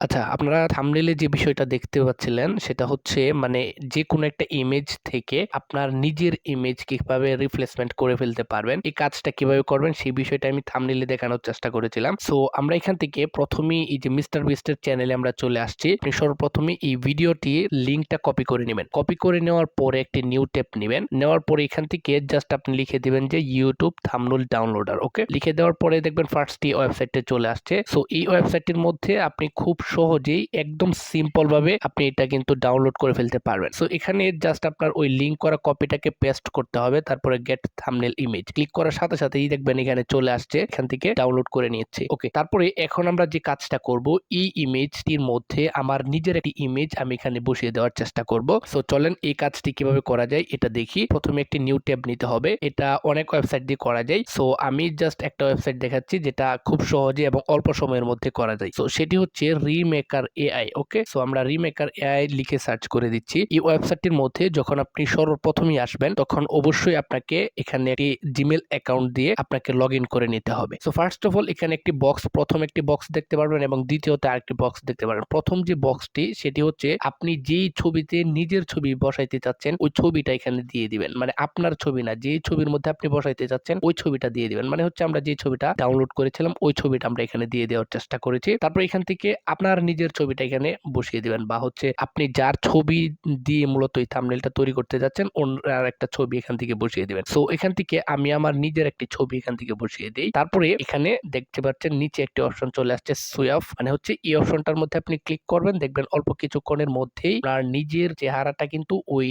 আচ্ছা, আপনারা থাম্বনেইলে যে বিষয়টা দেখতে পাচ্ছিলেন সেটা হচ্ছে মানে যেকোনো একটা ইমেজ থেকে আপনার নিজের ইমেজ কিভাবে রিপ্লেসমেন্ট করে ফেলতে পারবেন, এই কাজটা কিভাবে করবেন সেই বিষয়টা আমি থাম্বনেইলে দেখানোর চেষ্টা করেছিলাম। সো আমরা এখান থেকে প্রথমেই এই যে মিস্টার বিস্টের চ্যানেলে আমরা চলে আসছি। আপনি সর্বপ্রথমে এই ভিডিওটি লিংকটা কপি করে নেবেন। কপি করে নেওয়ার পরে একটি নিউ ট্যাব নেবেন। নেওয়ার পরে এখান থেকে জাস্ট আপনি লিখে দিবেন যে ইউটিউব থাম্বনেইল ডাউনলোডার। ওকে, লিখে দেওয়ার পরে দেখবেন ফার্স্টই ওয়েবসাইটে চলে আসছে। সো এই ওয়েবসাইটের মধ্যে আপনি খুব সহজেই একদম সিম্পল ভাবে আপনি এটা কিন্তু ডাউনলোড করে ফেলতে পারবেন। সো এখানে জাস্ট আপনার ওই লিংক করা কপিটাকে পেস্ট করতে হবে, তারপরে গেট থাম্বনেইল ইমেজ ক্লিক করার সাথে সাথেই দেখবেন এখানে চলে আসছে, এখান থেকে ডাউনলোড করে নিচ্ছে। ওকে, তারপরে এখন আমরা যে কাজটা করব, এই ইমেজটির মধ্যে আমার নিজের একটি ইমেজ আমি এখানে বসিয়ে দেওয়ার চেষ্টা করব। সো চলেন এই কাজটি কিভাবে করা যায় এটা দেখি। প্রথমে একটি নিউ ট্যাব নিতে হবে, এটা অনেক ওয়েবসাইট দিয়ে করা যায়। সো আমি জাস্ট একটা ওয়েবসাইট দেখাচ্ছি যেটা খুব সহজে এবং অল্প সময়ের মধ্যে করা যায়। সো সেটি হচ্ছে রিমেকার এআই। ওকে, সো আমরা রিমেকার এআই লিখে সার্চ করে দিচ্ছি। এই ওয়েবসাইটটির মধ্যে যখন আপনি সর্বপ্রথমই আসবেন তখন অবশ্যই আপনাকে এখানে একটি জিমেল অ্যাকাউন্ট দিয়ে আপনাকে লগ ইন করে নিতে হবে। সো ফার্স্ট অফ অল এখানে একটি বক্স, প্রথম একটি বক্স দেখতে পারবেন এবং দ্বিতীয়তে আরেকটি বক্স দেখতে পারবেন। প্রথম যে বক্সটি সেটি হচ্ছে আপনি যেই ছবিতে নিজের ছবি বসাইতে চাচ্ছেন ওই ছবিটা এখানে দিয়ে দিবেন। মানে আপনার ছবি না, যেই ছবির মধ্যে আপনি বসাইতে চাচ্ছেন ওই ছবিটা দিয়ে দিবেন। মানে হচ্ছে আমরা যে ছবিটা ডাউনলোড করেছিলাম ওই ছবিটা আমরা এখানে দিয়ে দেওয়ার চেষ্টা করেছি। তারপর এখান থেকে আপনার নিজের ছবিটা এখানে বসিয়ে দিবেন, বা হচ্ছে আপনি যার ছবি দিয়ে মূলত এই থাম্বনেইলটা তৈরি করতে যাচ্ছেন ওনার একটা ছবি এখান থেকে বসিয়ে দিবেন। সো এখান থেকে আমি আমার নিজের একটি ছবি এখান থেকে বসিয়ে দিই। তারপরে এখানে দেখতে পাচ্ছেন নিচে একটি অপশন চলে আসছে সুইফ, মানে হচ্ছে এই অপশনটার মধ্যে আপনি ক্লিক করবেন, দেখবেন অল্প কিছুক্ষণের মধ্যেই আপনার নিজের চেহারাটা কিন্তু ওই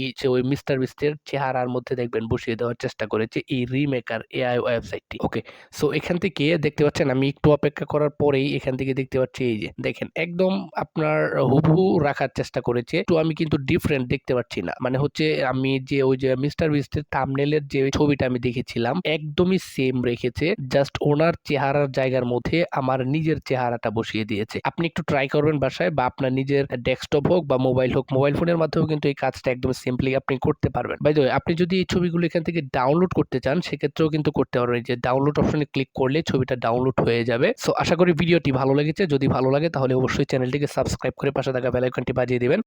মিস্টার বিস্টের চেহারার মধ্যে দেখবেন বসিয়ে দেওয়ার চেষ্টা করেছে এই রিমেকার এআই ওয়েবসাইটটি। ওকে, সো এখান থেকে দেখতে পাচ্ছেন আমি একটু অপেক্ষা করার পরেই এখান থেকে দেখতে পাচ্ছি এই যে দেখেন একদম আপনার হুবহু রাখার চেষ্টা করেছে। তো আমি কিন্তু ডিফারেন্ট দেখতে পাচ্ছি না, মানে হচ্ছে আমি যে ওই যে মিস্টার বিস্টের থাম্বনেইলের যে ছবিটা আমি দেখেছিলাম একদমই সেম রেখেছে, জাস্ট ওনার চেহারার জায়গার মধ্যে আমার নিজের চেহারাটা বসিয়ে দিয়েছে। আপনি একটু ট্রাই করবেন বাসায়, বা আপনার নিজের ডেস্কটপ হোক বা মোবাইল হোক, মোবাইল ফোনের মাধ্যমেও কিন্তু এই কাজটা একদম সিম্পলি আপনি করতে পারবেন। বাই দ্য ওয়ে, আপনি যদি এই ছবিগুলো এখান থেকে ডাউনলোড করতে চান সেক্ষেত্রেও কিন্তু করতে পারবেন। যে ডাউনলোড অপশনে ক্লিক করলে ছবিটা ডাউনলোড হয়ে যাবে। সো আশা করি ভিডিওটি ভালো লেগেছে। যদি ভালো লাগে তাহলে অবশ্যই চ্যানেলটিকে সাবস্ক্রাইব করে পাশে থাকা বেল আইকনটি বাজিয়ে দিবেন।